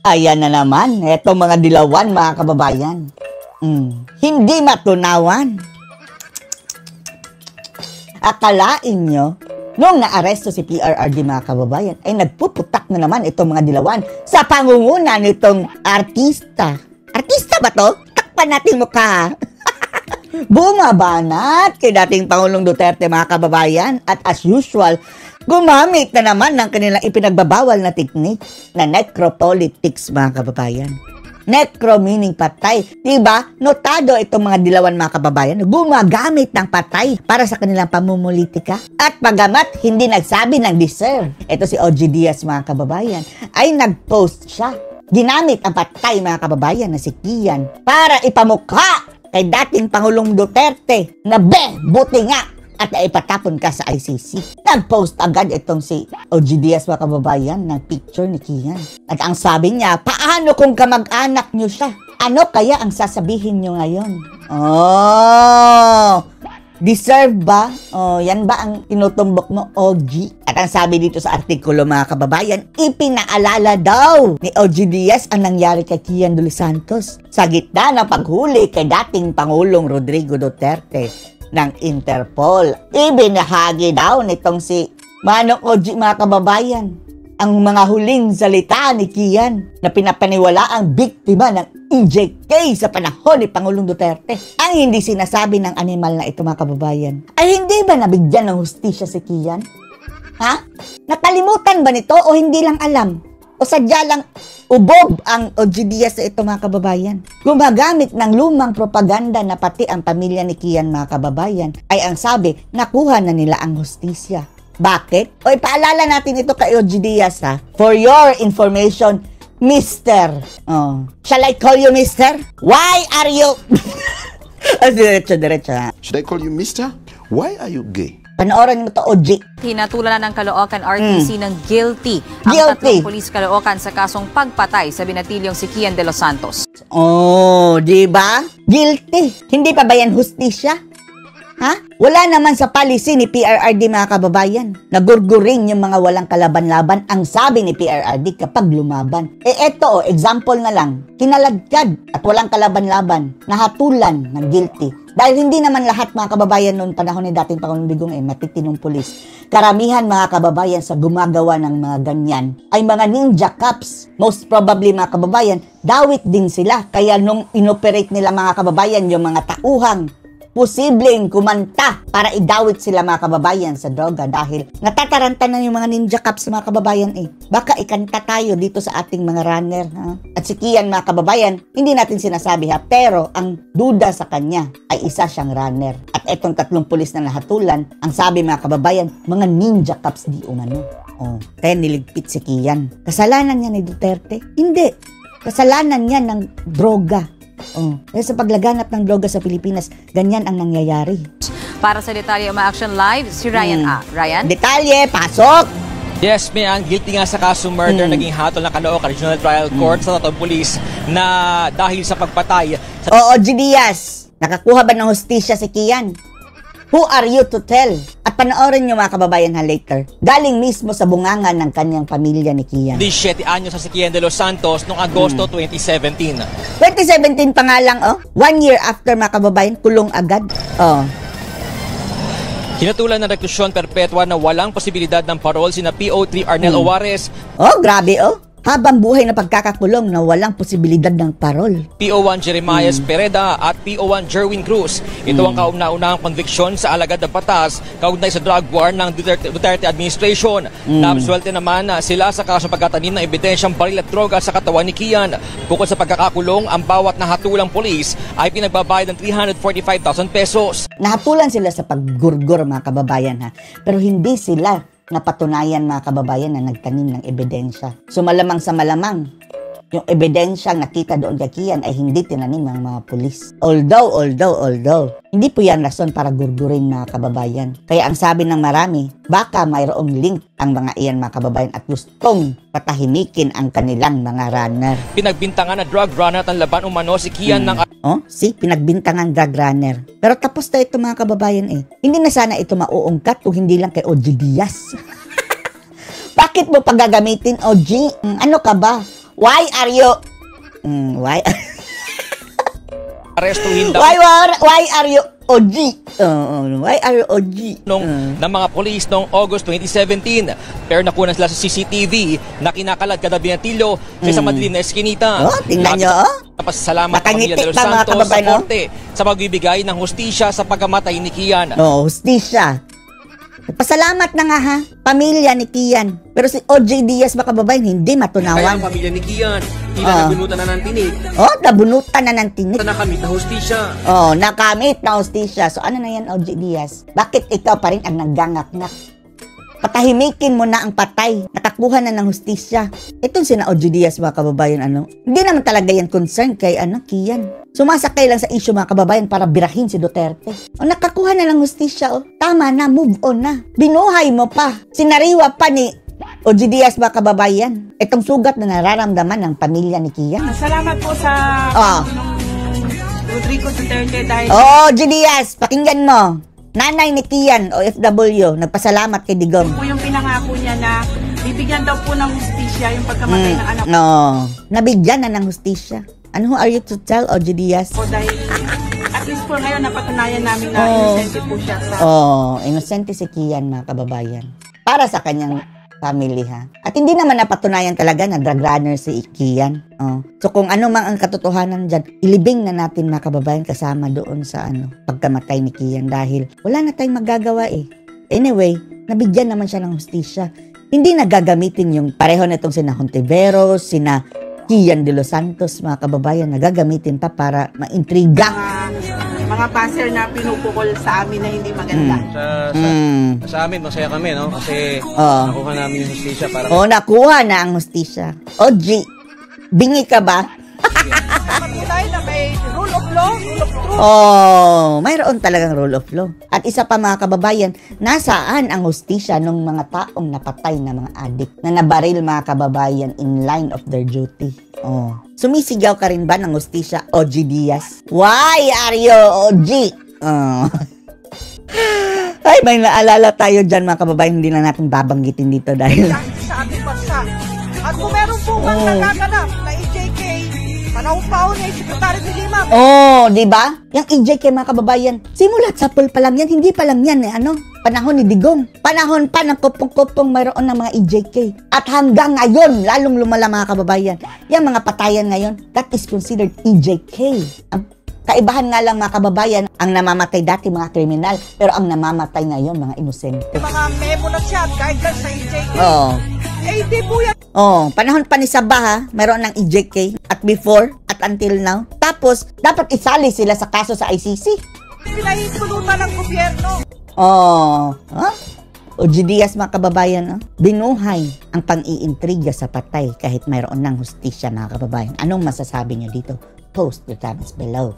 Ayan na naman, etong mga dilawan mga kababayan. Hindi matunawan. Akalain nyo, nung naaresto si PRRD mga kababayan, ay nagpuputak na naman itong mga dilawan sa pangunguna nitong artista. Artista ba to? Takpan natin mukha. Bumabanat kay dating Pangulong Duterte mga kababayan at as usual, gumamit na naman ng kanilang ipinagbabawal na teknik na necropolitics mga kababayan. Necro meaning patay. Diba? Notado itong mga dilawan mga kababayan, gumagamit ng patay para sa kanilang pamumulitika. At pagamat hindi nagsabi ng deserve, ito si OG Diaz mga kababayan, ay nagpost siya. Ginamit ang patay mga kababayan na si Kian para ipamukha kay dating Pangulong Duterte na buti nga at naipatapon ka sa ICC. Nag-post agad itong si OG Diaz mga kababayan ng picture ni Kian. At ang sabi niya, paano kung kamag-anak niyo siya? Ano kaya ang sasabihin niyo ngayon? Oh, deserve ba? Oh, yan ba ang tinutumbok mo, OG? At ang sabi dito sa artikulo mga kababayan, ipinaalala daw ni OG Diaz ang nangyari kay Kian de los Santos sa gitna ng paghuli kay dating Pangulong Rodrigo Duterte ng Interpol. Ibinahagi daw nitong si Manong OG mga kababayan ang mga huling salita ni Kian na pinapaniwala ang biktima ng EJK sa panahon ni Pangulong Duterte. Ang hindi sinasabi ng animal na ito mga kababayan, ay hindi ba nabigyan ng hustisya si Kian? Ha? Nakalimutan ba nito o hindi lang alam? O sadya lang ubob ang OG Diaz sa ito mga kababayan? Gumagamit ng lumang propaganda na pati ang pamilya ni Kian mga kababayan ay ang sabi, nakuha na nila ang hustisya. Bakit? O ipaalala natin ito kay OG Diaz ha. For your information, Mr. Oh. Shall I call you Mr.? Why are you... Diretso ha. Should I call you Mr.? Why are you gay? Panoorin mo to, OG. Hinatulan na ng Caloocan RTC ng guilty ang tatlong pulis Caloocan sa kasong pagpatay sa binatilyong si Kian de los Santos. Oh, di ba? Guilty. Hindi pa ba yan hustisya? Ha? Wala naman sa policy ni PRRD mga kababayan. Nagurguring yung mga walang kalaban-laban ang sabi ni PRRD kapag lumaban. Eto, example na lang. Kinaladkad at walang kalaban-laban. Nahatulan ng guilty. Dahil hindi naman lahat mga kababayan noon panahon ni dating Pangulong Digong matitinong pulis. Karamihan mga kababayan sa gumagawa ng mga ganyan ay mga ninja cops. Most probably mga kababayan, dawit din sila. Kaya nung inoperate nila mga kababayan yung mga tauhang, posibleng kumanta para idawit sila mga kababayan sa droga dahil natataranta na yung mga ninja cops mga kababayan Baka ikanta tayo dito sa ating mga runner ha? At si Kian mga kababayan, hindi natin sinasabi ha, pero ang duda sa kanya ay isa siyang runner. At etong tatlong pulis na nahatulan, ang sabi mga kababayan, mga ninja cops di umano. Kaya niligpit si Kian. Kasalanan niya ni Duterte? Hindi. Kasalanan niya ng droga. Dahil sa paglaganap ng droga sa Pilipinas, ganyan ang nangyayari. Para sa detalye Uma-Action Live, si Ryan A. Ryan? Detalye, pasok! Yes, Mayan, guilty nga sa kasong murder, naging hatol ng Caloocan Regional Trial Court sa tatong pulis na dahil sa pagpatay. Oo, G. Diaz, nakakuha ba ng hustisya si Kian? Who are you to tell? At panoorin nyo mga kababayan ha later. Galing mismo sa bungangan ng kanyang pamilya ni Kian. 17 anyos sa si Kian de los Santos noong Agosto 2017. 2017 pa nga lang, 1 year after mga kababayan, kulong agad. Hinatulan ng reklusyon perpetua na walang posibilidad ng parol sina PO3 Arnel Owares. Grabe Habang buhay na pagkakakulong na walang posibilidad ng parol. PO1 Jeremias Pereda at PO1 Jerwin Cruz. Ito ang kauna-unahang konviksyon sa alagad ng batas kaugnay sa drug war ng Duterte administration. Napaswelte naman sila sa kasong pagkatanim ng ebidensyang baril at droga sa katawan ni Kian. Bukod sa pagkakakulong, ang bawat nahatulang polis ay pinagbabayad ng 345,000 pesos. Nahatulan sila sa paggurgur mga kababayan ha. Pero hindi sila napatunayan mga kababayan na nagtanim ng ebidensya. So malamang sa malamang, yung ebidensyang nakita doon kay Kian ay hindi tinanim ng mga pulis. Although, hindi po yan rason para gurgurin mga kababayan. Kaya ang sabi ng marami, baka mayroong link ang mga iyan mga kababayan at gustong patahimikin ang kanilang mga runner. Pinagbintangan na drug runner at ang laban umano si Kian ng... Pinagbintangan drug runner. Pero tapos na ito mga kababayan Hindi na sana ito mauungkat kung hindi lang kay OG Diaz. Bakit mo pagagamitin, OG? Ano ka ba? Why are you... why? Arestuhin daw Why are you OG? Why are you OG? ng mga polis noong August 2017. Pero nakunan sila sa CCTV na kinakalat kada binatilyo sa isang madilim na eskinita. Tingnan nyo, Salamat sa pamilya de Los Nakangiti pa, mga Santos sa kababayan, korte sa magbibigay ng hustisya sa pagkamatay ni Kian. hustisya. Pasalamat na nga ha, pamilya ni Kian. Pero si OJ Diaz, mga kababayan, hindi Kaya matunawan. ang pamilya ni Kian, tila nabunutan na ng tinig. Nabunutan na ng tinik. Nakamit na hustisya. Nakamit na hustisya. So ano na yan, OJ Diaz? Bakit ikaw pa rin ang naggangak-ngak? Patahimikin mo na ang patay. Nakakuha na ng hustisya. Itong sina OJ Diaz, mga kababayan, hindi naman talaga yan concern kay Kian. Sumasakay lang sa issue, mga kababayan, para birahin si Duterte. Nakakuha na ng hustisya, Tama na, move on na. Binuhay mo pa. Sinariwa pa ni OJ Diaz, mga kababayan. Itong sugat na nararamdaman ng pamilya ni Kian. Salamat po sa Rodrigo Duterte dahil OJ Diaz, pakinggan mo. Nanay ni Kian, OFW, nagpasalamat kay Digong. po yung pinangako niya na bibigyan daw po ng hustisya yung pagkamatay ng anak Nabigyan na ng hustisya. Who are you to tell, OJ Diaz? ko dahil at least po ngayon napatunayan namin na innocent po siya sa Inosente si Kian, mga kababayan. Para sa kanyang family, ha? At hindi naman napatunayan talaga na drug runner si Kian. So kung ano mang ang katotohanan dyan, ilibing na natin, mga kababayan, kasama doon sa pagkamatay ni Kian dahil wala na tayong magagawa Anyway, nabigyan naman siya ng hustisya. Hindi na gagamitin yung pareho na itong sina Hontiveros, sina Kian de Los Santos, mga kababayan, nagagamitin pa para maintriga. mga passer na pinupukol sa amin na hindi maganda. Sa amin, masaya kami, no? Kasi nakuha namin yung hustisya para... Nakuha na ang hustisya. OG, bingi ka ba? Patunay na may rule of law, rule of truth. Mayroon talagang rule of law. At isa pa, mga kababayan, nasaan ang hustisya ng mga taong napatay na mga adik na nabaril, mga kababayan, in line of their duty? Sumisigaw ka rin ba ng hustisya, OG Diaz? Why are you OG? Ay, may naalala tayo dyan, mga kababayan, hindi na natin babanggitin dito dahil... Sa ating bansa. At kung meron po kang nagaganap na EJK, panahon-pahon ni Secretary de Lima. Di ba? Yung EJK, mga kababayan, simulat sa pool pa lang yan, hindi pa lang yan, panahon ni Digong. Panahon pa ng kupong-kupong mayroon ng mga EJK. At hanggang ngayon, lalong lumala, mga kababayan, yung mga patayan ngayon, that is considered EJK. Kaibahan nga lang, mga kababayan, ang namamatay dati mga kriminal, pero ang namamatay ngayon mga inosente. Mga memo na siya, guidelines sa EJK. Hindi po yan. Panahon pa ni Sabah, mayroon ng EJK at before at until now. Tapos, dapat isali sila sa kaso sa ICC. Pinahintulutan ng gobyerno. OG Diaz, mga kababayan, binuhay ang pang-iintriga sa patay kahit mayroon ng hustisya, mga kababayan. Anong masasabi nyo dito? Post your comments below.